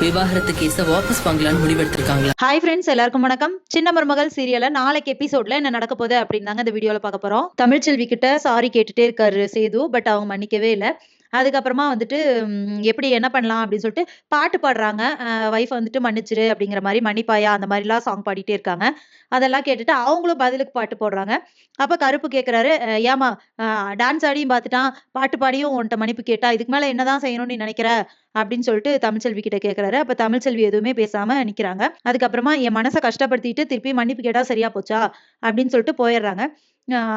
விவாகரத்து கேஸ வாபஸ் வாங்கலாம்னு முடிவெடுத்திருக்காங்களா? ஹாய் ஃப்ரெண்ட்ஸ், எல்லாருக்கும் வணக்கம். சின்ன மருமகள் சீரியல்ல நாளைக்கு எபிசோட்ல என்ன நடக்க போகுது அப்படின்னு தாங்க இந்த வீடியோல பார்க்க போறோம். தமிழ்ச்செல்வி கிட்ட சாரி கேட்டுட்டே இருக்காரு சேது. பட் அவங்க மன்னிக்கவே இல்லை. அதுக்கப்புறமா வந்துட்டு எப்படி என்ன பண்ணலாம் அப்படின்னு சொல்லிட்டு பாட்டு பாடுறாங்க. ஒய்ஃப் வந்துட்டு மன்னிச்சிரு அப்படிங்கிற மாதிரி, மன்னிப்பாயா அந்த மாதிரிலாம் சாங் பாடிட்டே இருக்காங்க. அதெல்லாம் கேட்டுட்டு அவங்களும் பதிலுக்கு பாட்டு போடுறாங்க. அப்ப கருப்பு கேட்கிறாரு, ஏமா டான்ஸ் ஆடியும் பார்த்துட்டான், பாட்டு பாடியும் உன்கிட்ட மன்னிப்பு கேட்டா, இதுக்கு மேல என்னதான் செய்யணும்னு நீ நினைக்கிற அப்படின்னு சொல்லிட்டு தமிழ்ச்செல்வி கிட்ட கேட்கிறாரு. அப்ப தமிழ்ச்செல்வி எதுவுமே பேசாம நிக்கிறாங்க. அதுக்கப்புறமா என் மனசை கஷ்டப்படுத்திட்டு திருப்பி மன்னிப்பு கேட்டா சரியா போச்சா அப்படின்னு சொல்லிட்டு போயிடுறாங்க.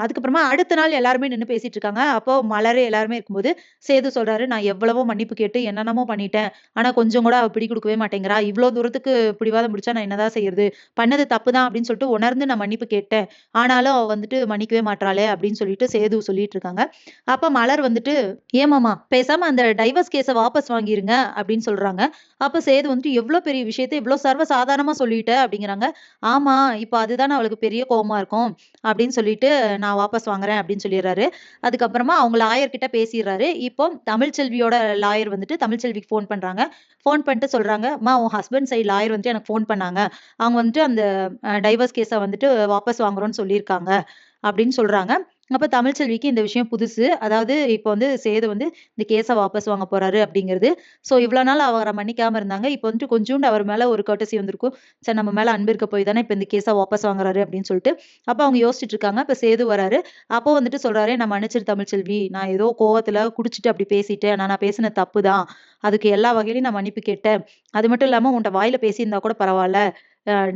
அதுக்கப்புறமா அடுத்த நாள் எல்லாருமே நின்னு பேசிட்டு இருக்காங்க. அப்போ மலரு எல்லாருமே இருக்கும்போது சேது சொல்றாரு, நான் எவ்வளவோ மன்னிப்பு கேட்டு என்னென்னமோ பண்ணிட்டேன். ஆனா கொஞ்சம் கூட அவ பிடி கொடுக்கவே மாட்டேங்கிறா. இவ்ளோ தூரத்துக்கு பிடிவாதம் பிடிச்சா நான் என்னதான் செய்யறது? பண்ணது தப்புதான் அப்படின்னு சொல்லிட்டு உணர்ந்து நான் மன்னிப்பு கேட்டேன். ஆனாலும் அவ வந்துட்டு மன்னிக்கவே மாட்றாளே அப்படின்னு சொல்லிட்டு சேது சொல்லிட்டு இருக்காங்க. அப்ப மலர் வந்துட்டு, ஏமாமா பேசாம அந்த டைவர்ஸ் கேஸ வாபஸ் வாங்கிருங்க அப்படின்னு சொல்றாங்க. அப்ப சேது வந்துட்டு, எவ்வளவு பெரிய விஷயத்த இவ்வளவு சர்வ சாதாரணமா சொல்லிட்ட அப்படிங்கிறாங்க. ஆமா, இப்ப அதுதானே அவளுக்கு பெரிய கோவமா இருக்கும் அப்படின்னு சொல்லிட்டு நான் வாபஸ் வாங்குறேன் அப்படின்னு சொல்லிடுறாரு. அதுக்கப்புறமா அவங்க லாயர் கிட்ட பேசிடுறாரு. இப்போ தமிழ்ச்செல்வியோட லாயர் வந்துட்டு தமிழ்ச்செல்விக்கு ஃபோன் பண்றாங்க. ஃபோன் பண்ணிட்டு சொல்றாங்க, அம்மா உன் ஹஸ்பண்ட் சைடு லாயர் வந்துட்டு எனக்கு ஃபோன் பண்ணாங்க. அவங்க வந்துட்டு அந்த டைவர்ஸ் கேஸ வந்துட்டு வாபஸ் வாங்குறோம்னு சொல்லியிருக்காங்க அப்படின்னு சொல்றாங்க. அப்ப தமிழ்ச்செல்விக்கு இந்த விஷயம் புதுசு. அதாவது இப்போ வந்து சேது வந்து இந்த கேஸ வாபஸ் வாங்க போறாரு அப்படிங்கிறது. ஸோ இவ்வளோ நாள் அவர மன்னிக்காம இருந்தாங்க. இப்போ வந்துட்டு கொஞ்சூண்டு அவர் மேல ஒரு கர்ட்டசி வந்திருக்கும். சரி, நம்ம மேல அன்பு இருக்க போய் தானே இப்ப இந்த கேஸ வாபஸ் வாங்குறாரு அப்படின்னு சொல்லிட்டு. அப்ப அவங்க யோசிச்சுட்டு இருக்காங்க. இப்ப சேது வராரு. அப்போ வந்துட்டு சொல்றாரு, நான் மன்னிச்சிரு தமிழ்ச்செல்வி. நான் ஏதோ கோவத்துல குடிச்சிட்டு அப்படி பேசிட்டேன். நான் பேசின தப்பு தான். அதுக்கு எல்லா வகையிலயும் நான் மன்னிப்பு கேட்டேன். அது மட்டும் இல்லாம உன்ட்ட வாயில பேசியிருந்தா கூட பரவால்ல.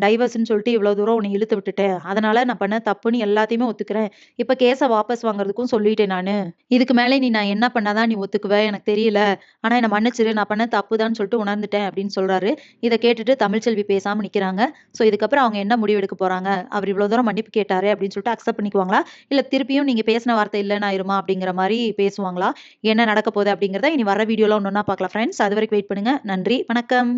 டைவர்ஸ்ன்னு சொல்லிட்டு இவ்வளவு தூரம் உன்னை இழுத்து விட்டுட்டேன். அதனால நான் பண்ண தப்புன்னு எல்லாத்தையுமே ஒத்துக்கிறேன். இப்ப கேஸ வாபஸ் வாங்குறதுக்கும் சொல்லிட்டேன் நானு. இதுக்கு மேல நான் என்ன பண்ணாதான் நீ ஒத்துக்குவ எனக்கு தெரியல. ஆனா என்ன மன்னிச்சிரு, நான் பண்ண தப்புதான்னு சொல்லிட்டு உணர்ந்துட்டேன் அப்படின்னு சொல்றாரு. இத கேட்டுட்டு தமிழ்ச்செல்வி பேசாம நிக்கிறாங்க. சோ இதுக்கப்புறம் அவங்க என்ன முடிவு எடுக்க போறாங்க? அவர் இவ்வளவு தூரம் மன்னிப்பு கேட்டாரு அப்படின்னு சொல்லிட்டு அக்செப்ட் பண்ணிக்குவாங்களா? இல்ல திருப்பியும் நீங்க பேசின வார்த்தை இல்லன்னு ஆயிருமா அப்படிங்கிற மாதிரி பேசுவாங்களா? என்ன நடக்க போகுது அப்படிங்கிறத இனி வர வீடியோல ஒன்னொன்னா பார்க்கலாம் ஃப்ரெண்ட்ஸ். அது வரைக்கும் வெயிட் பண்ணுங்க. நன்றி, வணக்கம்.